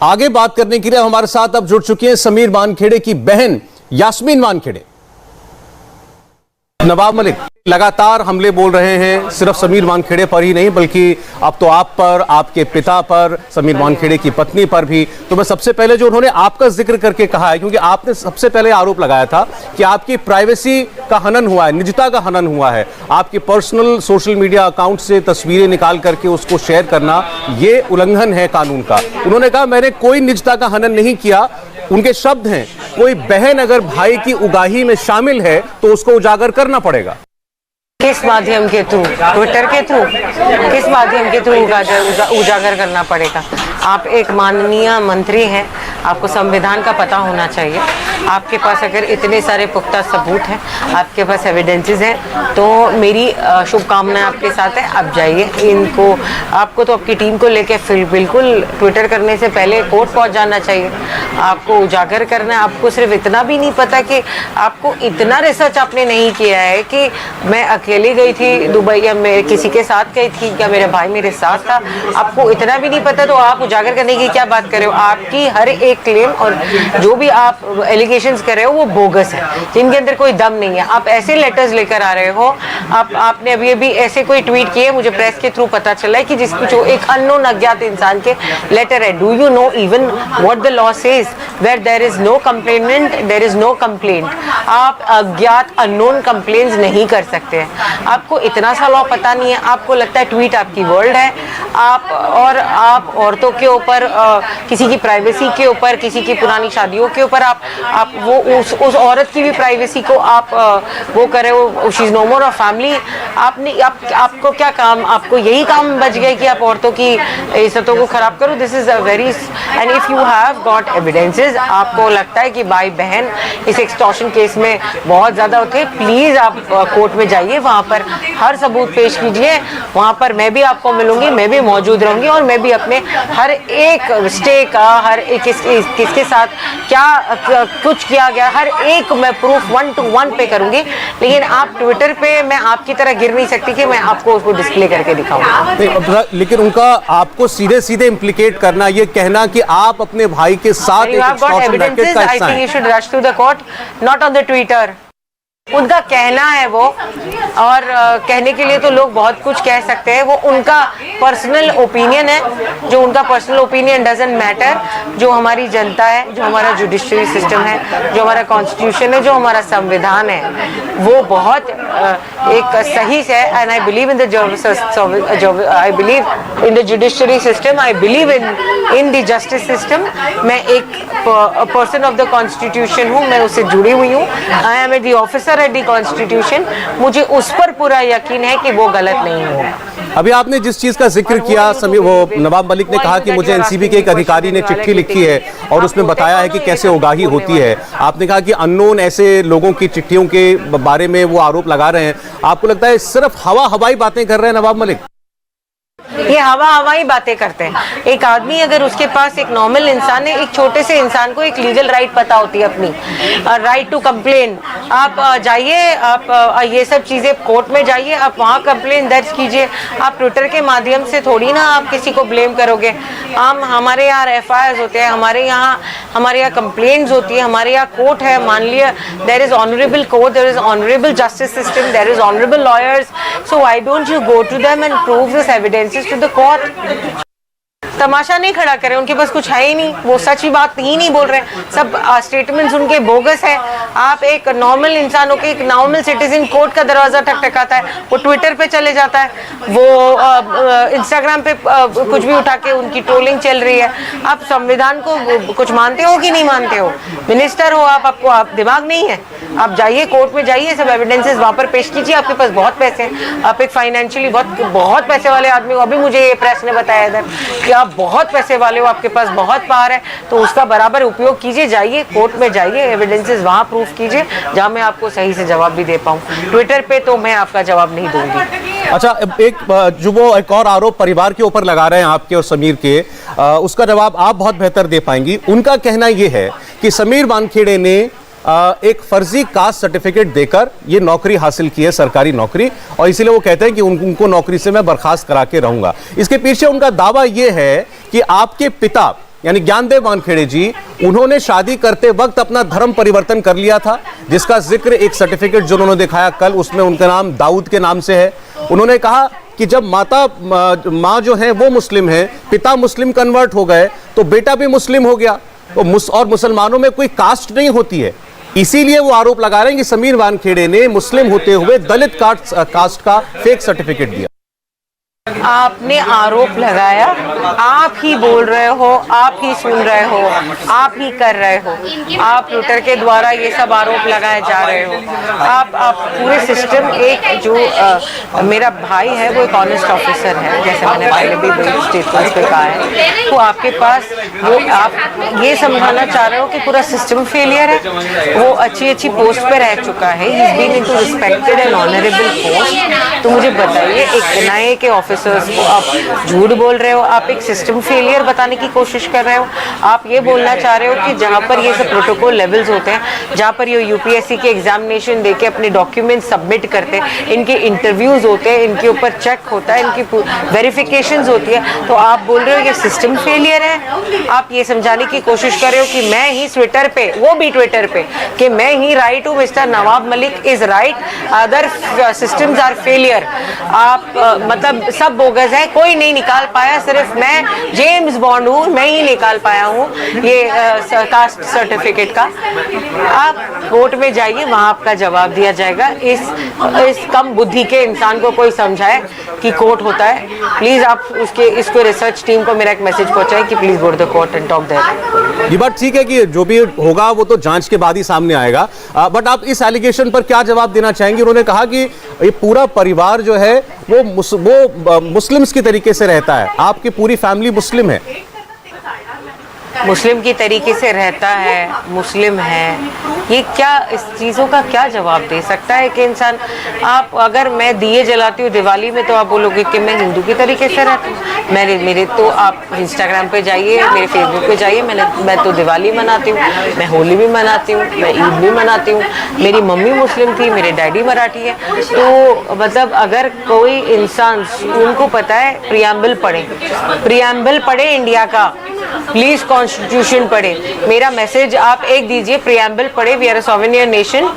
आगे बात करने के लिए हमारे साथ अब जुड़ चुकी हैं समीर वानखेड़े की बहन यास्मीन वानखेड़े। नवाब मलिक लगातार हमले बोल रहे हैं, सिर्फ समीर वानखेड़े पर ही नहीं बल्कि अब तो आप पर, आपके पिता पर, समीर वानखेड़े की पत्नी पर भी। तो मैं सबसे पहले जो उन्होंने आपका जिक्र करके कहा है, क्योंकि आपने सबसे पहले आरोप लगाया था कि आपकी प्राइवेसी का हनन हुआ है, निजता का हनन हुआ है, आपके पर्सनल सोशल मीडिया अकाउंट से तस्वीरें निकाल करके उसको शेयर करना ये उल्लंघन है कानून का। उन्होंने कहा मैंने कोई निजता का हनन नहीं किया। उनके शब्द हैं, कोई बहन अगर भाई की उगाही में शामिल है तो उसको उजागर करना पड़ेगा। किस माध्यम के थ्रू? ट्विटर के थ्रू? किस माध्यम के थ्रू उजागर करना पड़ेगा? आप एक माननीय मंत्री हैं, आपको संविधान का पता होना चाहिए। आपके पास अगर इतने सारे पुख्ता सबूत हैं, आपके पास एविडेंसेस हैं, तो मेरी शुभकामनाएं आपके साथ है। आप जाइए, इनको, आपको तो आपकी टीम को लेके फिर बिल्कुल ट्विटर करने से पहले कोर्ट पहुंच जाना चाहिए। आपको उजागर करना है। आपको सिर्फ इतना भी नहीं पता कि आपको इतना रिसर्च आपने नहीं किया है कि मैं अकेली गई थी दुबई या मैं किसी के साथ गई थी या मेरा भाई मेरे साथ था। आपको इतना भी नहीं पता तो आप उजागर करने की क्या बात कर रहे हो? आपकी हर एक क्लेम और जो भी आप एलिगेशंस कर रहे हो वो बोगस है, जिनके अंदर कोई दम नहीं है। आप ऐसे लेटर्स लेकर आ रहे हो। आपने अभी ऐसे कोई ट्वीट किए, मुझे प्रेस के थ्रू पता चला है कि जिसकी जो एक अननोन अज्ञात इंसान के लेटर है। Do you know even what the law says? Where there is no complainant there is no complaint. आप अज्ञात अननोन कंप्लेंट्स नहीं कर सकते हैं। आपको इतना सा लॉ पता नहीं है। आपको लगता है ट्वीट आपकी वर्ल्ड है। आप औरतों के ऊपर, किसी की प्राइवेसी के ऊपर, किसी की पुरानी शादियों के ऊपर आप वो उस औरत की भी प्राइवेसी को आप वो करे हो। She is no more of family. आपको क्या काम, आपको यही काम बच गया कि आप औरतों की इज्जतों को खराब करो। This is a very, and if you have got evidences, आपको लगता है कि भाई बहन इस एक्सटॉर्शन केस में बहुत ज्यादा होते हैं, प्लीज आप कोर्ट में जाइए, वहां पर हर सबूत पेश कीजिए। वहां पर मैं भी आपको मिलूंगी, मैं भी मौजूद रहूंगी और मैं भी अपने हर एक स्टे का, हर एक किसके साथ क्या कुछ किया गया, हर एक मैं प्रूफ 1 to 1 पे करूंगी। लेकिन आप ट्विटर पे मैं आपकी तरह गिर नहीं सकती कि मैं आपको उसको डिस्प्ले करके दिखाऊंगा। लेकिन उनका आपको सीधे सीधे इम्प्लीकेट करना, ये कहना कि आप अपने भाई के साथ एक एक्सटॉर्शन रैकेट का हिस्सा हैं। I think you should rush to the court, not on the Twitter. उनका कहना है वो, और कहने के लिए तो लोग बहुत कुछ कह सकते हैं। वो उनका पर्सनल ओपिनियन है। जो उनका पर्सनल ओपिनियन डजंट मैटर। जो हमारी जनता है, जो हमारा जुडिशरी सिस्टम है, जो हमारा कॉन्स्टिट्यूशन है, जो हमारा संविधान है, वो बहुत एक सही है। And I believe in the judiciary system, I believe in the justice system. मैं एक पर्सन ऑफ द कॉन्स्टिट्यूशन हूँ, मैं उससे जुड़ी हुई हूँ। I am at the officer at the constitution. मुझे उस पर पूरा यकीन है कि वो गलत नहीं होगा। अभी आपने जिस चीज का जिक्र किया, वो नवाब मलिक ने कहा कि मुझे एनसीबी के एक अधिकारी ने चिट्ठी लिखी है और उसमें बताया है कि कैसे उगाही होती है। आपने कहा कि अननोन ऐसे लोगों की चिट्ठियों के बारे में वो आरोप लगा रहे हैं। आपको लगता है सिर्फ हवाई बातें कर रहे हैं नवाब मलिक? ये हवाई बातें करते हैं। एक आदमी अगर उसके पास, एक नॉर्मल इंसान है, एक छोटे से इंसान को एक लीगल राइट पता होती है अपनी, राइट टू कंप्लेन। आप जाइए, आप ये सब चीज़ें कोर्ट में जाइए, आप वहाँ कंप्लेन दर्ज कीजिए। आप ट्विटर के माध्यम से थोड़ी ना आप किसी को ब्लेम करोगे। हमारे यहाँ FIRs होते हैं, हमारे यहाँ कंप्लेंट्स होती है, हमारे यहाँ कोर्ट है। मान लिया there is honourable court, there is honourable justice system, there is honourable lawyers. So why don't you go to them and prove this evidences to the court? तमाशा नहीं खड़ा करें, उनके पास कुछ है ही नहीं, वो सच ही बात ही नहीं बोल रहे हैं। सब स्टेटमेंट्स उनके बोगस है। आप एक नॉर्मल इंसान हो के, एक नॉर्मल सिटीजन कोर्ट का दरवाजा ठकठकाता है, वो ट्विटर पे चले जाता है, वो इंस्टाग्राम पे कुछ भी उठा के उनकी ट्रोलिंग चल रही है। आप संविधान को कुछ मानते हो कि नहीं मानते हो? मिनिस्टर हो आप, आपको दिमाग नहीं है? आप जाइए कोर्ट में जाइए, सब एविडेंसेस वहाँ पर पेश कीजिए। आपके पास बहुत पैसे हैं, आप एक फाइनेंशियली बहुत पैसे वाले आदमी हो। अभी मुझे ये प्रेस ने बताया इधर कि आप बहुत पैसे वाले हो, आपके पास बहुत पावर है, तो उसका बराबर उपयोग कीजिए। जाइए कोर्ट में जाइए, एविडेंसेस वहाँ प्रूफ कीजिए, जहाँ मैं आपको सही से जवाब भी दे पाऊँ। ट्विटर पे तो मैं आपका जवाब नहीं दूंगी। अच्छा, एक और आरोप परिवार के ऊपर लगा रहे हैं आपके और समीर के, उसका जवाब आप बहुत बेहतर दे पाएंगी। उनका कहना यह है कि समीर वानखेड़े ने एक फर्जी कास्ट सर्टिफिकेट देकर ये नौकरी हासिल की है, सरकारी नौकरी, और इसीलिए वो कहते हैं कि उनको नौकरी से मैं बर्खास्त करा के रहूंगा। इसके पीछे उनका दावा ये है कि आपके पिता यानी ज्ञानदेव वानखेड़े जी, उन्होंने शादी करते वक्त अपना धर्म परिवर्तन कर लिया था, जिसका जिक्र एक सर्टिफिकेट जो उन्होंने दिखाया कल, उसमें उनका नाम दाऊद के नाम से है। उन्होंने कहा कि जब माँ जो है वो मुस्लिम है, पिता मुस्लिम कन्वर्ट हो गए, तो बेटा भी मुस्लिम हो गया। और मुसलमानों में कोई कास्ट नहीं होती है। इसीलिए वो आरोप लगा रहे हैं कि समीर वानखेड़े ने मुस्लिम होते हुए दलित कास्ट का फेक सर्टिफिकेट दिया। आपने आरोप लगाया, आप ही बोल रहे हो, आप ही सुन रहे हो, आप ही कर रहे हो। आप ट्विटर के द्वारा ये सब आरोप लगाए जा रहे हो। आप पूरे सिस्टम एक जो मेरा भाई है वो एक ऑनेस्ट ऑफिसर है, जैसे मैंने पहले भी स्टेटमेंट्स पे कहा है, तो आपके पास वो आप ये समझाना चाह रहे हो कि पूरा सिस्टम फेलियर है। वो अच्छी पोस्ट पे रह चुका है, he is been into respected and honourable post. तो मुझे बताइए, एक एनआईए के ऑफिसर्स को आप झूठ बोल रहे हो, आप एक सिस्टम फेलियर बताने की कोशिश कर रहे हो। आप ये बोलना चाह रहे हो कि जहाँ पर ये सब प्रोटोकॉल लेवल्स होते हैं, जहाँ पर ये यूपीएससी के एग्जामिनेशन देके अपने डॉक्यूमेंट सबमिट करते हैं, इनके इंटरव्यूज होते हैं, इनके ऊपर चेक होता है, इनकी वेरिफिकेशंस होती है, तो आप बोल रहे हो ये सिस्टम फेलियर है। आप ये समझाने की कोशिश कर रहे हो कि मैं ही ट्विटर पे, वो भी ट्विटर पे, कि मैं ही राइट हूँ, mister Nawab Malik is right, other systems are failure. आप मतलब सब बोगस है, कोई नहीं निकाल पाया, सिर्फ मैं जेम्स बॉन्ड हूँ, मैं ही निकाल पाया हूँ ये कास्ट सर्टिफिकेट का। आप कोर्ट में जाइए, वहाँ आपका जवाब दिया जाएगा। इस कम बुद्धि के इंसान को कोई समझाए कि कोर्ट होता है, प्लीज आप इसको रिसर्च टीम को मेरा एक मैसेज पहुंचाए कि please go to the court and talk there. ये बात ठीक है कि जो भी होगा वो तो जांच के बाद ही सामने आएगा, बट आप इस एलिगेशन पर क्या जवाब देना चाहेंगे? उन्होंने कहा कि ये पूरा परिवार जो है वो मुस्लिम्स की तरीके से रहता है, आपकी पूरी फैमिली मुस्लिम है। मुस्लिम की तरीके से रहता है, मुस्लिम है, ये क्या, इस चीज़ों का क्या जवाब दे सकता है कि इंसान? आप अगर मैं दिए जलाती हूँ दिवाली में, तो आप बोलोगे कि मैं हिंदू की तरीके से रहती हूँ। मेरे तो आप इंस्टाग्राम पे जाइए, मेरे फेसबुक पे जाइए, मैं तो दिवाली मनाती हूँ, मैं होली भी मनाती हूँ, मैं ईद भी मनाती हूँ। मेरी मम्मी मुस्लिम थी, मेरे डैडी मराठी है। तो मतलब अगर कोई इंसान, उनको पता है, प्रियम्बल पढ़े इंडिया का, प्लीज कॉन्स्टिट्यूशन पढ़े। मेरा मैसेज आप एक दीजिए, प्रियम्बल पढ़े, we are a sovereign nation,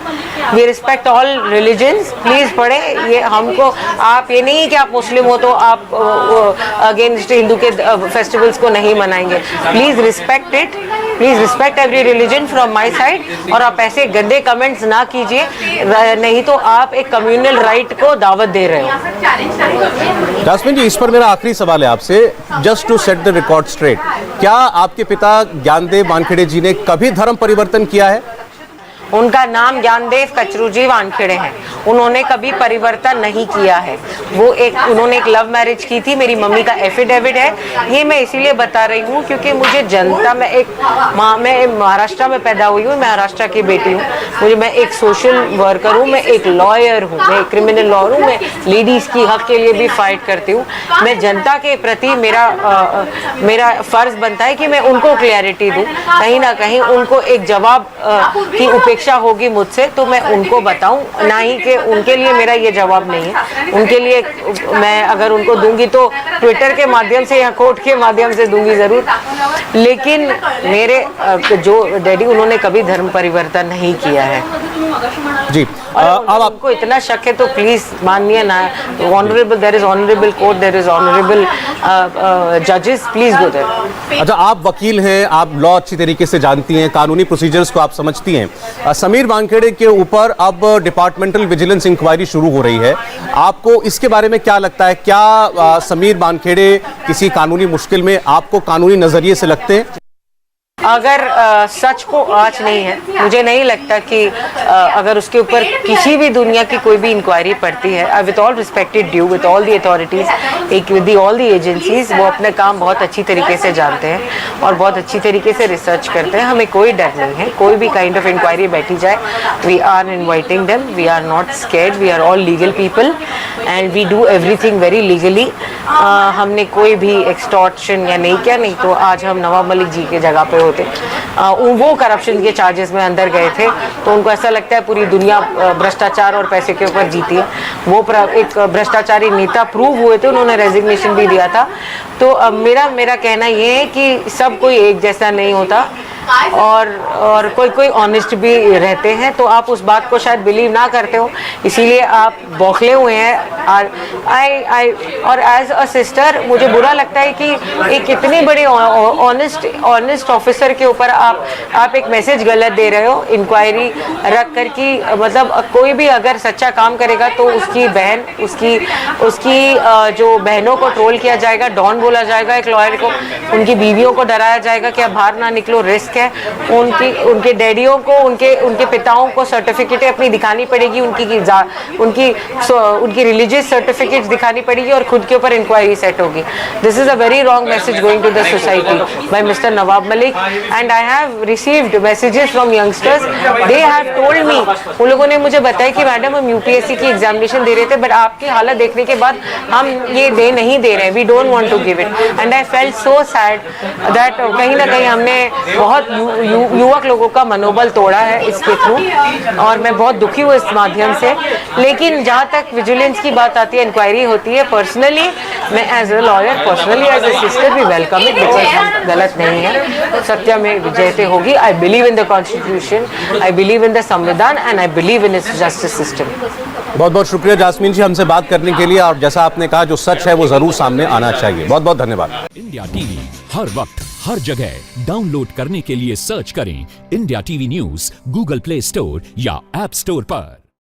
we respect all religions, please पढ़े। ये हमको, आप ये नहीं कि आप मुस्लिम हो तो आप अगेंस्ट हिंदू के फेस्टिवल्स को नहीं मनाएंगे। Please respect it, please respect every religion from my side. और आप ऐसे गंदे कमेंट्स ना कीजिए, नहीं तो आप एक कम्युनल राइट को दावत दे रहे हो। जास्मिन जी, इस पर मेरा आखिरी सवाल है आपसे, just to set the record straight, क्या आपके पिता ज्ञानदेव वानखेड़े जी ने कभी धर्म परिवर्तन किया है? उनका नाम ज्ञानदेव कचरूजी वानखेड़े हैं, उन्होंने कभी परिवर्तन नहीं किया है। उन्होंने एक लव मैरिज की थी, मेरी मम्मी का एफिडेविट है। ये मैं इसीलिए बता रही हूँ क्योंकि मुझे जनता में मैं महाराष्ट्र में पैदा हुई हूँ, महाराष्ट्र की बेटी हूँ, मैं एक सोशल वर्कर हूँ, मैं एक लॉयर हूँ, मैं एक क्रिमिनल लॉयर हूँ, मैं लेडीज़ की हक के लिए भी फाइट करती हूँ। मैं जनता के प्रति मेरा फर्ज बनता है कि मैं उनको क्लैरिटी दूँ, कहीं ना कहीं उनको एक जवाब की अपेक्षा होगी मुझसे, तो मैं उनको बताऊं, ना ही कि उनके लिए मेरा ये जवाब नहीं है। उनके लिए मैं अगर उनको दूंगी तो ट्विटर के माध्यम से या कोर्ट के माध्यम से दूंगी ज़रूर, लेकिन मेरे जो डैडी, उन्होंने कभी धर्म परिवर्तन नहीं किया है जी। अब आपको इतना शक है तो प्लीज मानिए ना, honourable, there is honourable court, there is honourable जजेस, प्लीज गो देयर। अच्छा, आप वकील हैं, आप लॉ अच्छी तरीके से जानती हैं, कानूनी प्रोसीजर्स को आप समझती हैं। समीर वानखेड़े के ऊपर अब डिपार्टमेंटल विजिलेंस इंक्वायरी शुरू हो रही है, आपको इसके बारे में क्या लगता है? क्या समीर वानखेड़े किसी कानूनी मुश्किल में आपको कानूनी नजरिए से लगते हैं? अगर सच को आँच नहीं है, मुझे नहीं लगता कि अगर उसके ऊपर किसी भी दुनिया की कोई भी इंक्वायरी पड़ती है, with all respected due, with all the authorities, with all the agencies, वो अपने काम बहुत अच्छी तरीके से जानते हैं और बहुत अच्छी तरीके से रिसर्च करते हैं। हमें कोई डर नहीं है, कोई भी काइंड ऑफ इंक्वायरी बैठी जाए, we are inviting them, we are not scared, we are all legal people and we do everything very legally. हमने कोई भी एक्सटॉर्शन या नहीं किया, नहीं तो आज हम नवाब मलिक जी की जगह पे होते। होते, वो करप्शन के चार्जेस में अंदर गए थे। तो उनको ऐसा लगता है पूरी दुनिया भ्रष्टाचार और पैसे के ऊपर जीती है। वो एक भ्रष्टाचारी नेता प्रूव हुए थे, उन्होंने रेजिग्नेशन भी दिया था। तो मेरा कहना ये है कि सब कोई एक जैसा नहीं होता और कोई ऑनेस्ट भी रहते हैं। तो आप उस बात को शायद बिलीव ना करते हो, इसीलिए आप बौखले हुए हैं। और एज अ सिस्टर मुझे बुरा लगता है कि एक इतनी बड़ी ऑनेस्ट ऑफिसर के ऊपर आप एक मैसेज गलत दे रहे हो, इंक्वायरी रख कर कि मतलब कोई भी अगर सच्चा काम करेगा तो उसकी बहन उसकी जो बहनों को ट्रोल किया जाएगा, डॉन बोला जाएगा एक लॉयर को, उनकी बीवियों को डराया जाएगा कि आप बाहर ना निकलो, रिस्क है। उनके डैडियों को उनके पिताओं को सर्टिफिकेटें अपनी दिखानी पड़ेगी, उनकी रिलीजियस सर्टिफिकेट्स दिखानी पड़ेगी और खुद के ऊपर इंक्वायरी सेट होगी। This is a very wrong message going to the society by mister Nawab Malik and I have received messages from youngsters. They have told me, उन लोगों ने मुझे बताया कि मैडम हम यूपीएससी की एग्जामिनेशन दे रहे थे बट आपकी हालत देखने के बाद हम ये नहीं दे रहे हैं, we don't want to give it. And I felt so sad that कहीं ना कहीं हमने बहुत युवक लोगों का मनोबल तोड़ा है इसके थ्रू और मैं बहुत दुखी हूँ इस माध्यम से। लेकिन जहाँ तक विजिलेंस की बात आती है, इंक्वायरी होती है, पर्सनली मैं as a lawyer, personally as a sister भी वेलकम इट, बिकॉज हम गलत नहीं है, सत्य में विजयते होगी। I believe in the constitution, I believe in the Samvidhan and I believe in its justice system. बहुत बहुत शुक्रिया जास्मीन जी हमसे बात करने के लिए, और जैसा आपने कहा जो सच है वो जरूर सामने आना चाहिए। बहुत बहुत धन्यवाद। इंडिया टीवी हर वक्त हर जगह डाउनलोड करने के लिए सर्च करें India TV news Google play store या ऐप स्टोर पर।